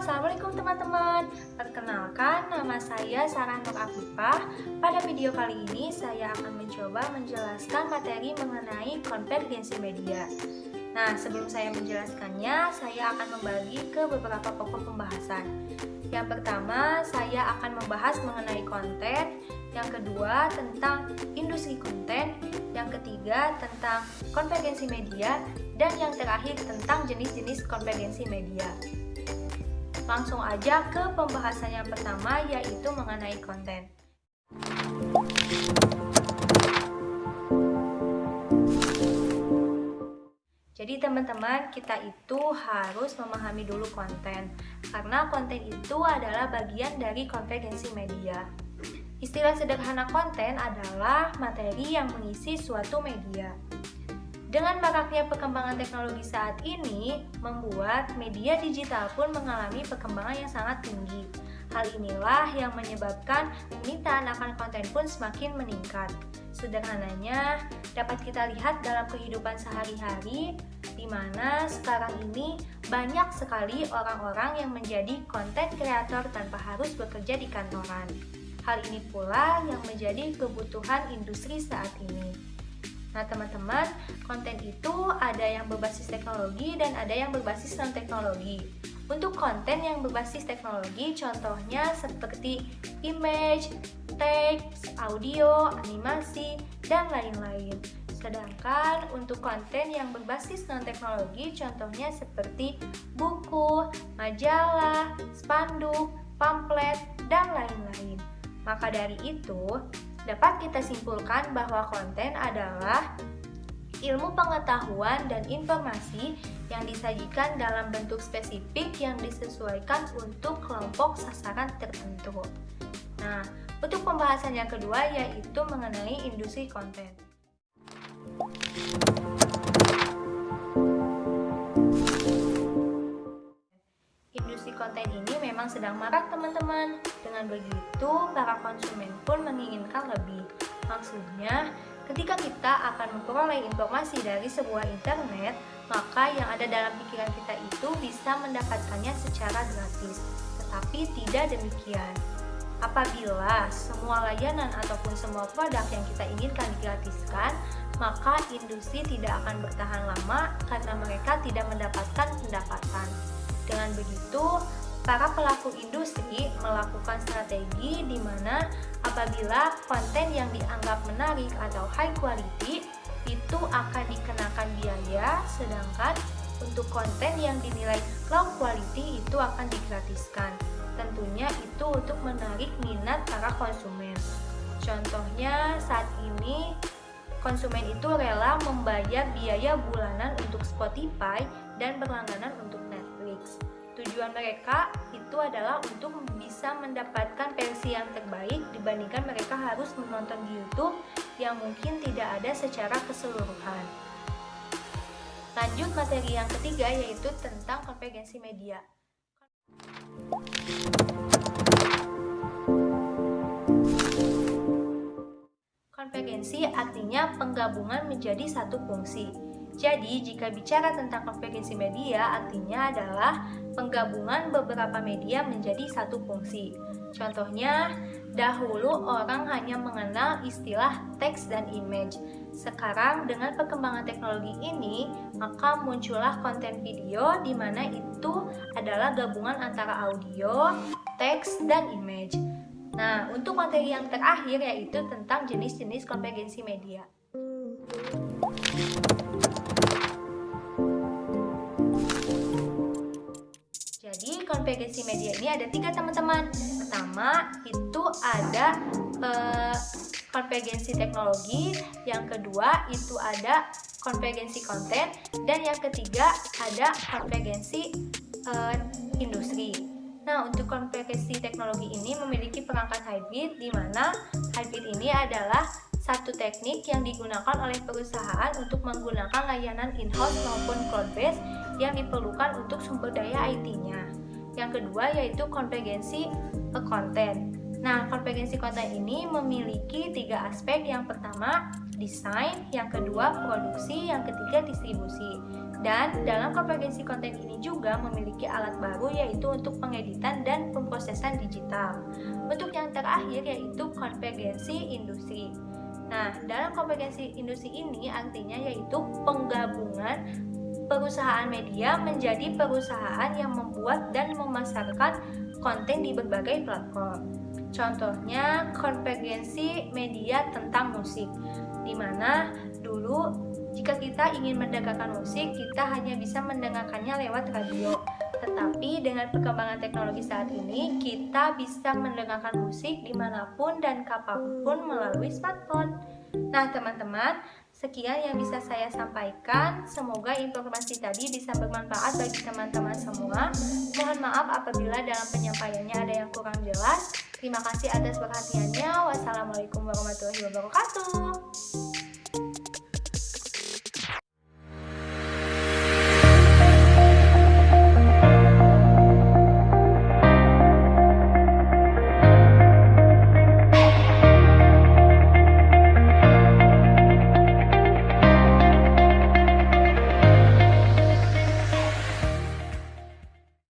Assalamualaikum teman-teman. Perkenalkan, nama saya Sarah Nur Afifah. Pada video kali ini saya akan mencoba menjelaskan materi mengenai konvergensi media. Nah, sebelum saya menjelaskannya, saya akan membagi ke beberapa pokok pembahasan. Yang pertama, saya akan membahas mengenai konten. Yang kedua, tentang industri konten. Yang ketiga, tentang konvergensi media. Dan yang terakhir, tentang jenis-jenis konvergensi media. Langsung aja ke pembahasan yang pertama, yaitu mengenai konten. Jadi teman-teman, kita itu harus memahami dulu konten, karena konten itu adalah bagian dari konvergensi media. Istilah sederhana konten adalah materi yang mengisi suatu media. Dengan maraknya perkembangan teknologi saat ini, membuat media digital pun mengalami perkembangan yang sangat tinggi. Hal inilah yang menyebabkan permintaan akan konten pun semakin meningkat. Sederhananya, dapat kita lihat dalam kehidupan sehari-hari, di mana sekarang ini banyak sekali orang-orang yang menjadi konten kreator tanpa harus bekerja di kantoran. Hal ini pula yang menjadi kebutuhan industri saat ini. Nah teman-teman, konten itu ada yang berbasis teknologi dan ada yang berbasis non-teknologi. Untuk konten yang berbasis teknologi, contohnya seperti image, teks, audio, animasi, dan lain-lain. Sedangkan untuk konten yang berbasis non-teknologi, contohnya seperti buku, majalah, spanduk, pamflet, dan lain-lain. Maka dari itu, dapat kita simpulkan bahwa konten adalah ilmu pengetahuan dan informasi yang disajikan dalam bentuk spesifik yang disesuaikan untuk kelompok sasaran tertentu. Nah, untuk pembahasan yang kedua yaitu mengenai industri konten. Industri konten ini memang sedang marak teman-teman. Dengan begitu, para konsumen pun menginginkan lebih. Maksudnya, ketika kita akan memperoleh informasi dari sebuah internet, maka yang ada dalam pikiran kita itu bisa mendapatkannya secara gratis. Tetapi tidak demikian. Apabila semua layanan ataupun semua produk yang kita inginkan digratiskan, maka industri tidak akan bertahan lama karena mereka tidak mendapatkan pendapatan. Dengan begitu, para pelaku industri melakukan strategi di mana apabila konten yang dianggap menarik atau high quality itu akan dikenakan biaya, sedangkan untuk konten yang dinilai low quality itu akan digratiskan. Tentunya itu untuk menarik minat para konsumen. Contohnya saat ini konsumen itu rela membayar biaya bulanan untuk Spotify dan berlangganan untuk Netflix. Tujuan mereka itu adalah untuk bisa mendapatkan versi yang terbaik dibandingkan mereka harus menonton di YouTube yang mungkin tidak ada secara keseluruhan. Lanjut materi yang ketiga yaitu tentang konvergensi media. Konvergensi artinya penggabungan menjadi satu fungsi. Jadi, jika bicara tentang konvergensi media, artinya adalah penggabungan beberapa media menjadi satu fungsi. Contohnya, dahulu orang hanya mengenal istilah teks dan image. Sekarang, dengan perkembangan teknologi ini, maka muncullah konten video di mana itu adalah gabungan antara audio, teks, dan image. Nah, untuk materi yang terakhir yaitu tentang jenis-jenis konvergensi media. Jadi konvergensi media ini ada 3 teman-teman. Pertama itu ada konvergensi teknologi, yang kedua itu ada konvergensi konten, dan yang ketiga ada konvergensi industri. Nah, untuk konvergensi teknologi ini memiliki perangkat hybrid, di mana hybrid ini adalah satu teknik yang digunakan oleh perusahaan untuk menggunakan layanan in-house maupun cloud-based yang diperlukan untuk sumber daya IT-nya. Yang kedua yaitu konvergensi konten. Nah, konvergensi konten ini memiliki 3 aspek. Yang pertama, desain, yang kedua, produksi, yang ketiga, distribusi. Dan dalam konvergensi konten ini juga memiliki alat baru yaitu untuk pengeditan dan pemrosesan digital. Untuk yang terakhir yaitu konvergensi industri. Nah, dalam konvergensi industri ini artinya yaitu penggabungan perusahaan media menjadi perusahaan yang membuat dan memasarkan konten di berbagai platform. Contohnya konvergensi media tentang musik, di mana dulu jika kita ingin mendengarkan musik, kita hanya bisa mendengarkannya lewat radio. Tetapi dengan perkembangan teknologi saat ini, kita bisa mendengarkan musik dimanapun dan kapanpun melalui smartphone. Nah teman-teman, sekian yang bisa saya sampaikan. Semoga informasi tadi bisa bermanfaat bagi teman-teman semua. Mohon maaf apabila dalam penyampaiannya ada yang kurang jelas. Terima kasih atas perhatiannya. Wassalamualaikum warahmatullahi wabarakatuh.